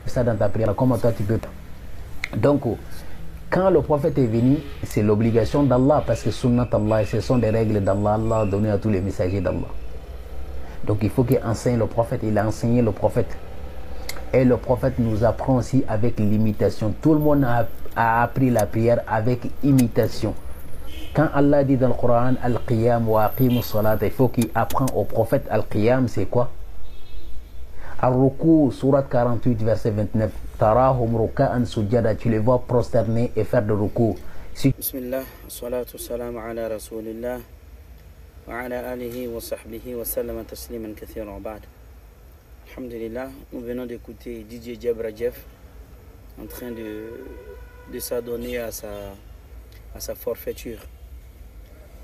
ça dans ta prière, comment toi tu peux. Donc, quand le prophète est venu, c'est l'obligation d'Allah, parce que sunnat Allah, ce sont des règles d'Allah, Allah donné à tous les messagers d'Allah. Donc il faut qu'il enseigne le prophète, il a enseigné le prophète. Et le prophète nous apprend aussi avec l'imitation. Tout le monde a appris la prière avec imitation. Quand Allah dit dans le Coran, Al-Qiyam wa aqimu salat, il faut qu'il apprend au prophète Al-Qiyam, c'est quoi? Al-Ruku, surat 48, verset 29. Tarahum ruka'an sujada, tu les vois prosterner et faire de ruku. Bismillah, salatu salam ala rasulillah, wa ala alihi wa sahbihi wa sallam tasliman kathiran ba'd. Alhamdulillah, nous venons d'écouter Didier Diabrajef en train de s'adonner à sa forfaiture.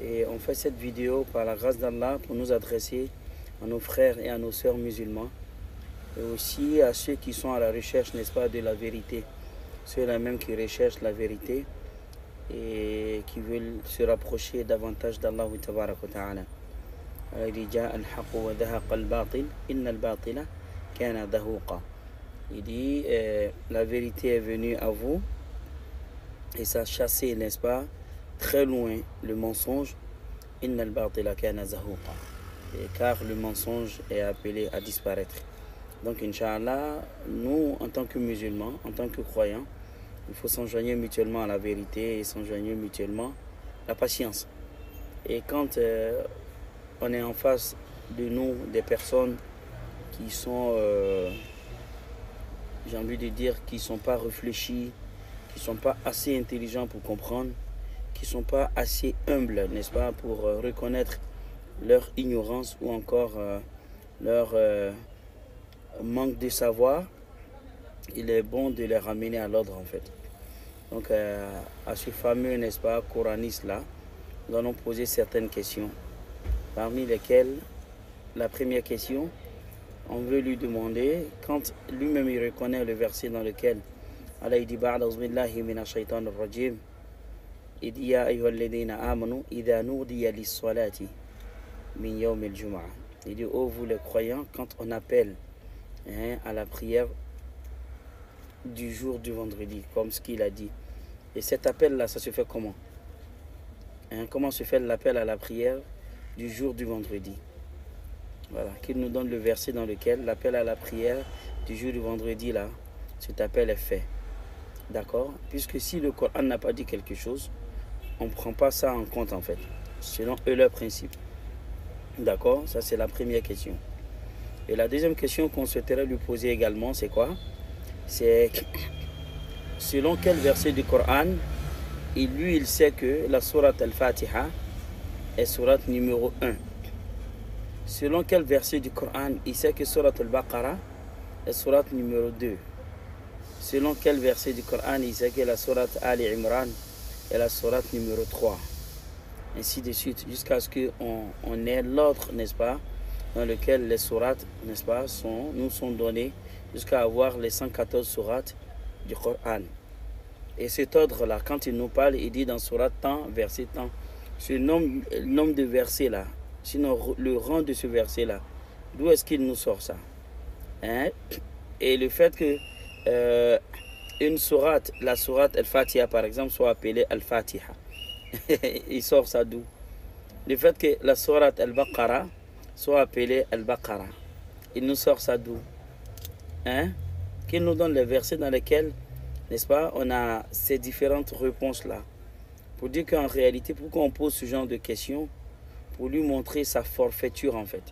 Et on fait cette vidéo par la grâce d'Allah pour nous adresser à nos frères et à nos sœurs musulmans et aussi à ceux qui sont à la recherche, n'est-ce pas, de la vérité, ceux-là même qui recherchent la vérité et qui veulent se rapprocher davantage d'Allah tabarak wa ta'ala. Il dit la vérité est venue à vous et ça a chassé, n'est-ce pas, très loin le mensonge. Car le mensonge est appelé à disparaître. Donc Inch'Allah, nous en tant que musulmans, en tant que croyants, il faut s'enjoindre mutuellement à la vérité et s'enjoindre mutuellement à la patience. Et quand on est en face de nous des personnes qui sont, j'ai envie de dire, qui ne sont pas réfléchies, qui ne sont pas assez intelligents pour comprendre, qui ne sont pas assez humbles, n'est-ce pas, pour reconnaître leur ignorance ou encore leur manque de savoir, il est bon de les ramener à l'ordre en fait. Donc à ce fameux, n'est-ce pas, coraniste là, nous allons poser certaines questions, parmi lesquelles la première question, on veut lui demander, quand lui-même il reconnaît le verset dans lequel Allah dit ba'da billahi minash shaitanir rajim, il dit ya ayyuhalladhina amanu idha nudiya lis-salati min yawmil jumu'ah. Il dit oh vous les croyants, quand on appelle à la prière du jour du vendredi, comme ce qu'il a dit. Et cet appel-là, ça se fait comment? Comment se fait l'appel à la prière du jour du vendredi? Voilà, qu'il nous donne le verset dans lequel l'appel à la prière du jour du vendredi, là, cet appel est fait. D'accord? Puisque si le Coran n'a pas dit quelque chose, on ne prend pas ça en compte en fait, selon eux leur principe. D'accord? Ça c'est la première question. Et la deuxième question qu'on souhaiterait lui poser également, c'est quoi? C'est selon quel verset du Coran, il sait que la sourate Al-Fatiha est sourate numéro 1. Selon quel verset du Coran, il sait que sourate Al-Baqarah est sourate numéro 2. Selon quel verset du Coran, il sait que la sourate Ali Imran est la sourate numéro 3. Ainsi de suite, jusqu'à ce qu'on ait l'ordre, n'est-ce pas, dans lequel les sourates, n'est-ce pas, nous sont données jusqu'à avoir les 114 sourates du Coran. Et cet ordre-là, quand il nous parle, il dit dans sourate tant, verset tant. Ce nombre de versets-là, sinon le rang de ce verset-là, d'où est-ce qu'il nous sort ça? Et le fait que une sourate, la sourate Al-Fatiha par exemple, soit appelée Al-Fatiha, il sort ça d'où? Le fait que la sourate Al-Baqarah soit appelée Al-Baqarah, il nous sort ça d'où? Qu'il nous donne les versets dans lesquels, n'est-ce pas, on a ces différentes réponses-là. Pour dire qu'en réalité, pourquoi on pose ce genre de questions? Pour lui montrer sa forfaiture en fait.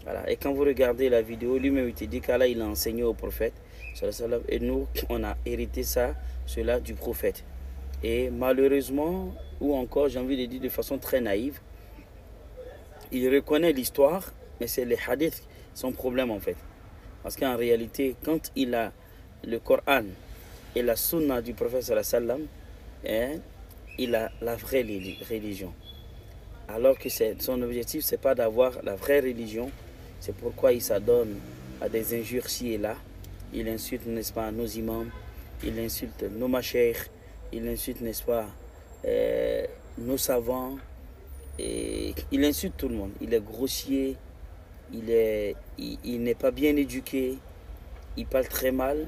Voilà. Et quand vous regardez la vidéo, lui-même il te dit qu'Allah il a enseigné au prophète. Et nous, on a hérité cela du prophète. Et malheureusement, ou encore, j'ai envie de dire de façon très naïve, il reconnaît l'histoire, mais c'est les hadiths son problème en fait. Parce qu'en réalité, quand il a le Coran et la sunna du prophète sallam, il a la vraie religion. Alors que son objectif, c'est pas d'avoir la vraie religion. C'est pourquoi il s'adonne à des injures ci et là. Il insulte, n'est-ce pas, nos imams, il insulte nos mashayikh, il insulte, n'est-ce pas, nos savants, et il insulte tout le monde. Il est grossier, il n'est pas bien éduqué, il parle très mal,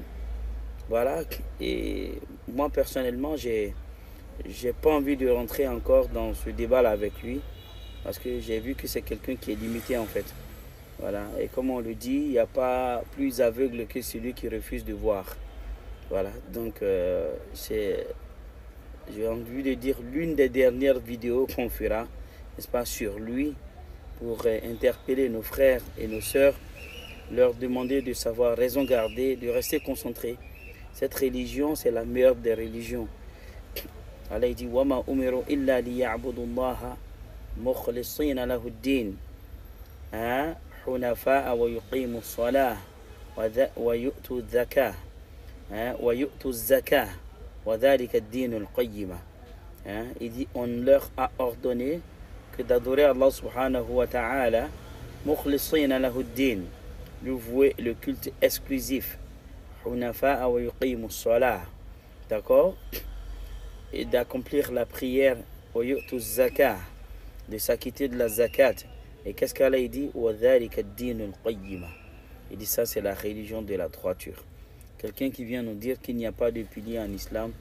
Voilà, et moi personnellement, j'ai pas envie de rentrer encore dans ce débat-là avec lui parce que j'ai vu que c'est quelqu'un qui est limité en fait. Voilà, et comme on le dit, il n'y a pas plus aveugle que celui qui refuse de voir. Voilà, donc j'ai envie de dire l'une des dernières vidéos qu'on fera, n'est-ce pas, sur lui pour interpeller nos frères et nos sœurs, leur demander de savoir raison garder, de rester concentrés. Cette religion, c'est la meilleure des religions. Allah dit وَمَا أُمِرُوا إِلَّا لِيَعْبُدُوا اللَّهَ مُخْلِصِينَ لَهُ الدِّينَ حُنَفَاءَ وَيُقِيمُوا الصَّلَاةَ وَيُؤْتُوا الزَّكَاةَ وَيُؤْتُوا الزَّكَاةَ وَذَلِكَ الدِّينُ الْقَيِّمَ. Il dit on leur a ordonné que d'adorer Allah subhanahu wa ta'ala مُخْلِصِينَ لَهُ الدِّينَ, lui vouer le culte exclusif, حُنَفَاءَ وَيُقِيمُوا الصَّلَاةَ, d'accord, et d'accomplir la prière, وَيُؤْتُوا الزَّكَاةَ, de s'acquitter de la zakat. Et qu'est-ce qu'Allah dit? وَذَلِكَ الدِّينُ الْقَيِّمَ. Il dit ça, c'est la religion de la droiture. Quelqu'un qui vient nous dire qu'il n'y a pas de piliers en islam,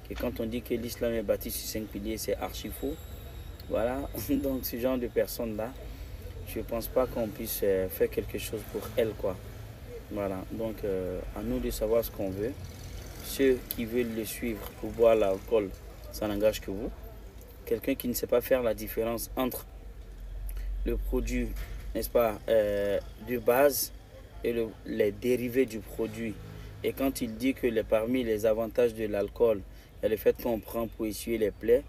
que quand on dit que l'islam est bâti sur 5 piliers, c'est archi faux. Voilà, donc ce genre de personnes-là, je ne pense pas qu'on puisse faire quelque chose pour elles, quoi. Voilà, donc à nous de savoir ce qu'on veut. Ceux qui veulent le suivre pour boire l'alcool, ça n'engage que vous. Quelqu'un qui ne sait pas faire la différence entre le produit, n'est-ce pas, de base et les dérivés du produit. Et quand il dit que parmi les avantages de l'alcool, il y a le fait qu'on prend pour essuyer les plaies,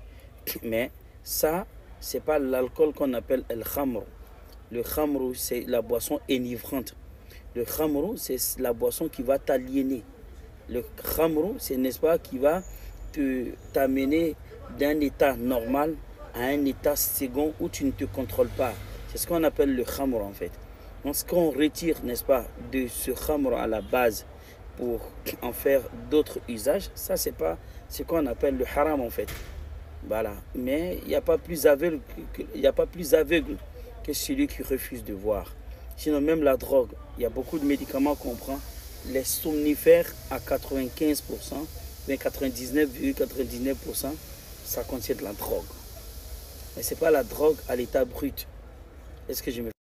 mais ça, c'est pas l'alcool qu'on appelle el khamr. Le khamr, c'est la boisson enivrante. Le khamr, c'est la boisson qui va t'aliéner. Le khamr, c'est, n'est-ce pas, qui va t'amener d'un état normal à un état second où tu ne te contrôles pas. C'est ce qu'on appelle le khamr en fait. Donc ce qu'on retire, n'est-ce pas, de ce khamr à la base pour en faire d'autres usages, ça c'est pas ce qu'on appelle le haram en fait. Voilà. Mais il n'y a pas plus aveugle que celui qui refuse de voir. Sinon même la drogue, il y a beaucoup de médicaments qu'on prend. Les somnifères à 95%, mais 99,99%, ça contient de la drogue. Mais ce n'est pas la drogue à l'état brut. Est-ce que je me